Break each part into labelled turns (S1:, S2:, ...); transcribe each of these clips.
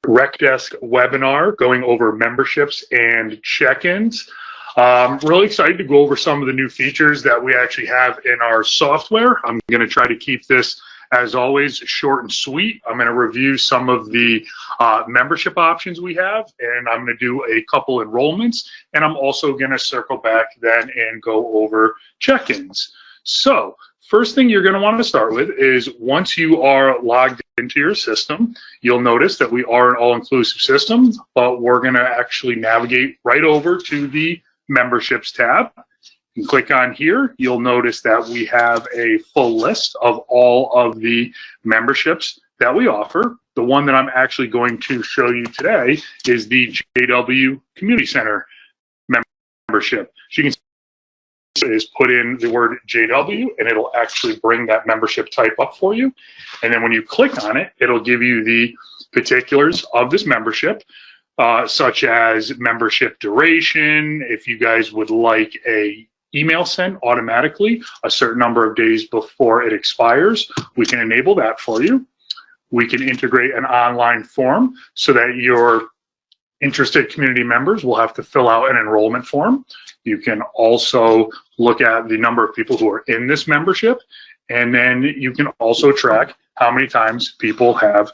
S1: RecDesk webinar going over memberships and check-ins. Really excited to go over some of the new features that we actually have in our software. I'm going to try to keep this, as always, short and sweet. I'm going to review some of the membership options we have, and I'm going to do a couple enrollments, and I'm also going to circle back then and go over check-ins. So first thing you're going to want to start with is once you are logged into your system, you'll notice that we are an all-inclusive system, but we're going to actually navigate right over to the memberships tab. You click on here, you'll notice that we have a full list of all of the memberships that we offer. The one that I'm actually going to show you today is the JW Community Center membership. So you can see is put in the word JW and it'll actually bring that membership type up for you. And then when you click on it, it'll give you the particulars of this membership, such as membership duration, if you guys would like a email sent automatically a certain number of days before it expires, we can enable that for you. We can integrate an online form so that your interested community members will have to fill out an enrollment form. You can also look at the number of people who are in this membership, and then you can also track how many times people have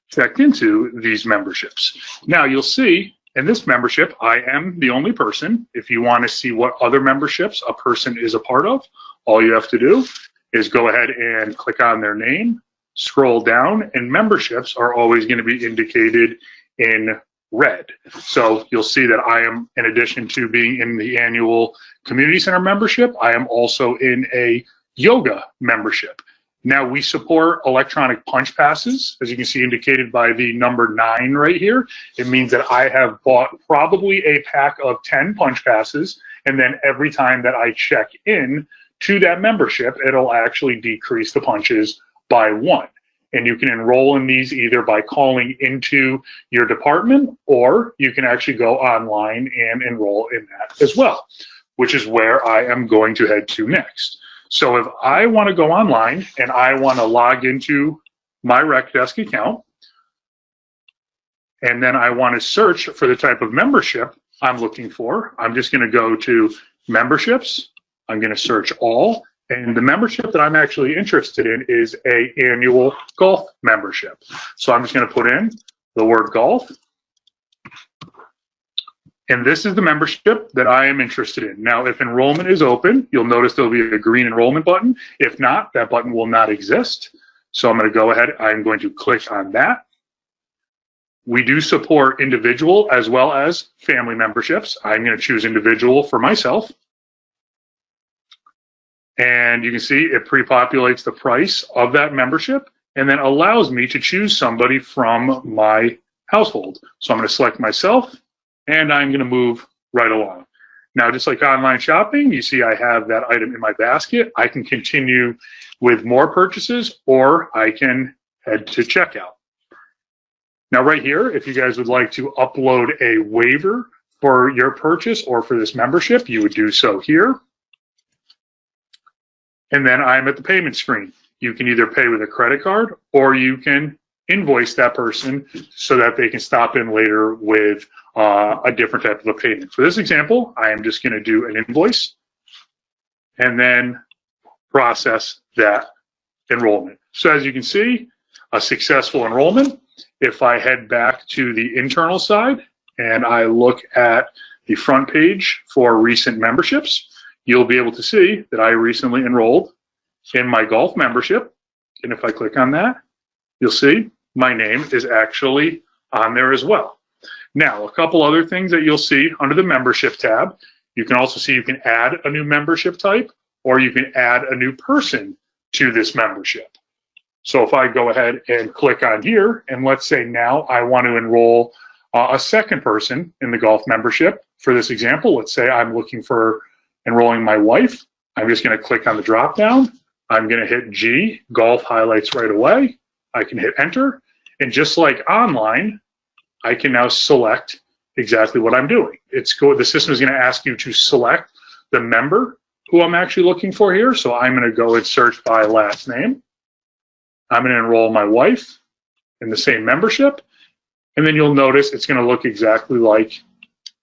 S1: checked into these memberships. Now you'll see in this membership, I am the only person. If you want to see what other memberships a person is a part of, all you have to do is go ahead and click on their name, scroll down, and memberships are always going to be indicated in red. So you'll see that I am, in addition to being in the annual community center membership, I am also in a yoga membership. Now we support electronic punch passes, as you can see indicated by the number 9 right here. It means that I have bought probably a pack of 10 punch passes, and then every time that I check in to that membership, it'll actually decrease the punches by 1. And you can enroll in these either by calling into your department, or you can actually go online and enroll in that as well, which is where I am going to head to next. So if I want to go online and I want to log into my RecDesk account, and then I want to search for the type of membership I'm looking for, I'm just going to go to memberships. I'm going to search all. And the membership that I'm actually interested in is an annual golf membership. So I'm just going to put in the word golf. And this is the membership that I am interested in. Now, if enrollment is open, you'll notice there'll be a green enrollment button. If not, that button will not exist. So I'm going to go ahead. I'm going to click on that. We do support individual as well as family memberships. I'm going to choose individual for myself. And you can see it pre-populates the price of that membership and then allows me to choose somebody from my household. So I'm going to select myself and I'm going to move right along. Now, just like online shopping, you see I have that item in my basket. I can continue with more purchases, or I can head to checkout. Now right here, if you guys would like to upload a waiver for your purchase or for this membership, you would do so here. And then I'm at the payment screen. You can either pay with a credit card or you can invoice that person so that they can stop in later with a different type of a payment. For this example, I am just going to do an invoice and then process that enrollment. So as you can see, a successful enrollment. If I head back to the internal side and I look at the front page for recent memberships, you'll be able to see that I recently enrolled in my golf membership. And if I click on that, you'll see my name is actually on there as well. Now, a couple other things that you'll see under the membership tab. You can also see you can add a new membership type, or you can add a new person to this membership. So if I go ahead and click on here, and let's say now I want to enroll a second person in the golf membership. For this example, let's say I'm looking for enrolling my wife. I'm just going to click on the drop down. I'm going to hit G, golf highlights right away. I can hit enter. And just like online, I can now select exactly what I'm doing. The system is going to ask you to select the member who I'm actually looking for here. So I'm going to go and search by last name. I'm going to enroll my wife in the same membership. And then you'll notice it's going to look exactly like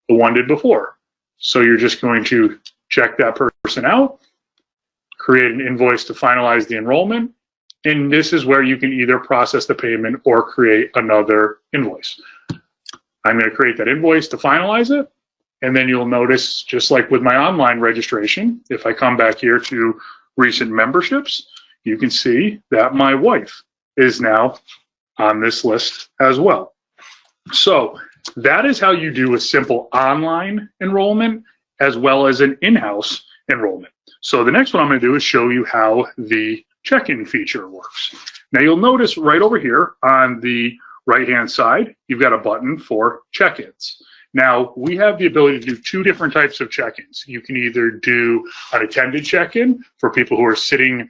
S1: the one did before. So you're just going to check that person out, create an invoice to finalize the enrollment, and this is where you can either process the payment or create another invoice. I'm going to create that invoice to finalize it, and then you'll notice, just like with my online registration, if I come back here to recent memberships, you can see that my wife is now on this list as well. So that is how you do a simple online enrollment as well as an in-house enrollment. So the next one I'm going to do is show you how the check-in feature works. Now you'll notice right over here on the right-hand side, you've got a button for check-ins. Now we have the ability to do two different types of check-ins. You can either do an attended check-in for people who are sitting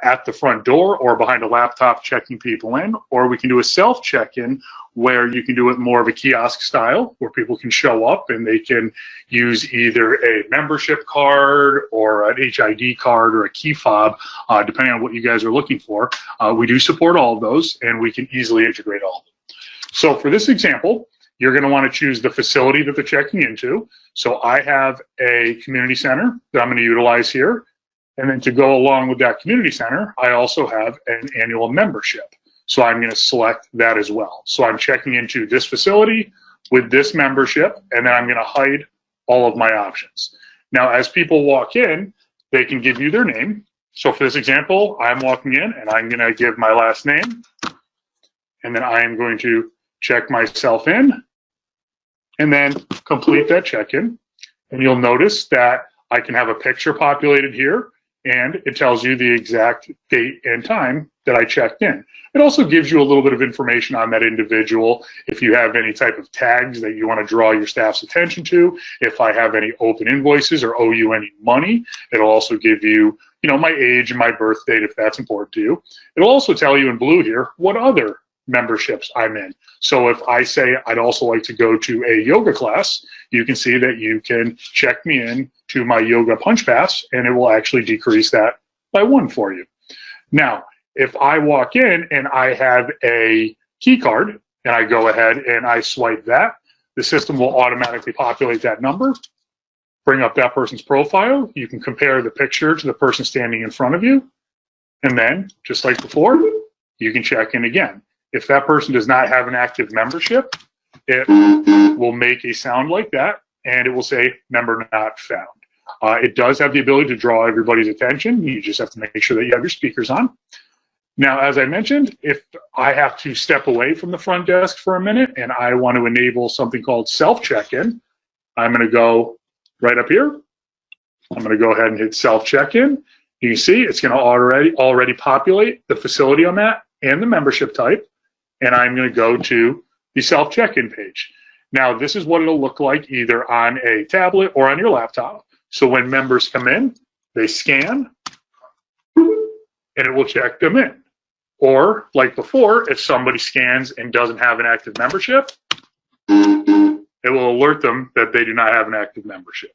S1: at the front door or behind a laptop checking people in, or we can do a self check-in where you can do it more of a kiosk style where people can show up and they can use either a membership card or an HID card or a key fob, depending on what you guys are looking for. We do support all of those and we can easily integrate all of them. So for this example, you're going to want to choose the facility that they're checking into. So I have a community center that I'm going to utilize here. And then to go along with that community center, I also have an annual membership. So I'm going to select that as well. So I'm checking into this facility with this membership, and then I'm going to hide all of my options. Now, as people walk in, they can give you their name. So for this example, I'm walking in and I'm going to give my last name, and then I am going to check myself in and then complete that check-in. And you'll notice that I can have a picture populated here, and it tells you the exact date and time that I checked in. It also gives you a little bit of information on that individual. If you have any type of tags that you want to draw your staff's attention to, if I have any open invoices or owe you any money, it'll also give you, my age and my birth date if that's important to you. It'll also tell you in blue here what other memberships I'm in. So if I say I'd also like to go to a yoga class, you can see that you can check me in to my yoga punch pass and it will actually decrease that by 1 for you. Now, if I walk in and I have a key card and I go ahead and I swipe that, the system will automatically populate that number, bring up that person's profile. You can compare the picture to the person standing in front of you. And then, just like before, you can check in again. If that person does not have an active membership, it will make a sound like that, and it will say member not found. It does have the ability to draw everybody's attention. You just have to make sure that you have your speakers on. Now, as I mentioned, if I have to step away from the front desk for a minute and I want to enable something called self check-in, I'm going to go right up here. I'm going to go ahead and hit self check-in. You can see it's going to already populate the facility I'm at and the membership type. And I'm going to go to the self check-in page. Now, this is what it'll look like either on a tablet or on your laptop. So when members come in, they scan, and it will check them in. Or, like before, if somebody scans and doesn't have an active membership, it will alert them that they do not have an active membership.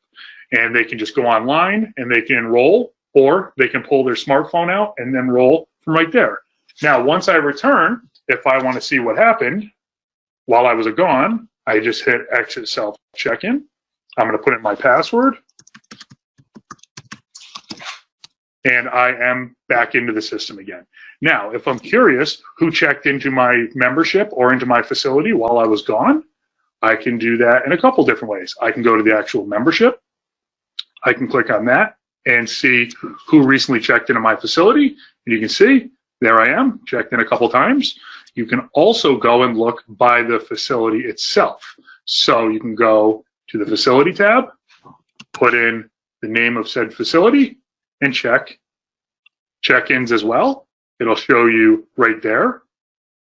S1: And they can just go online and they can enroll, or they can pull their smartphone out and then enroll from right there. Now, once I return, if I want to see what happened while I was gone, I just hit exit self check-in. I'm going to put in my password. And I am back into the system again. Now, if I'm curious who checked into my membership or into my facility while I was gone, I can do that in a couple different ways. I can go to the actual membership. I can click on that and see who recently checked into my facility. And you can see, there I am, checked in a couple times. You can also go and look by the facility itself. So you can go to the facility tab, put in the name of said facility, and check check-ins as well. It'll show you right there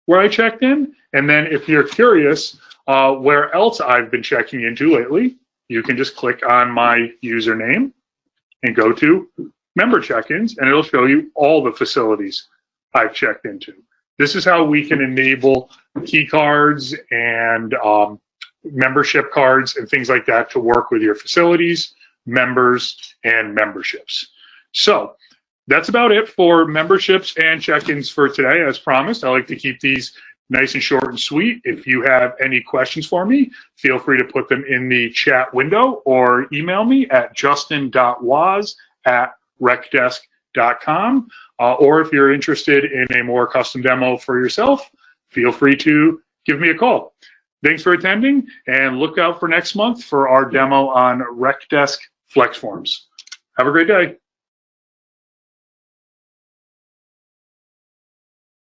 S1: where I checked in. And then if you're curious where else I've been checking into lately, you can just click on my username and go to member check-ins, and it'll show you all the facilities I've checked into. This is how we can enable key cards and membership cards and things like that to work with your facilities, members, and memberships. So that's about it for memberships and check-ins for today. As promised, I like to keep these nice and short and sweet. If you have any questions for me, feel free to put them in the chat window or email me at justin.waz@recdesk.com. Or if you're interested in a more custom demo for yourself, feel free to give me a call. Thanks for attending, and look out for next month for our demo on RecDesk Flex Forms. Have a great day.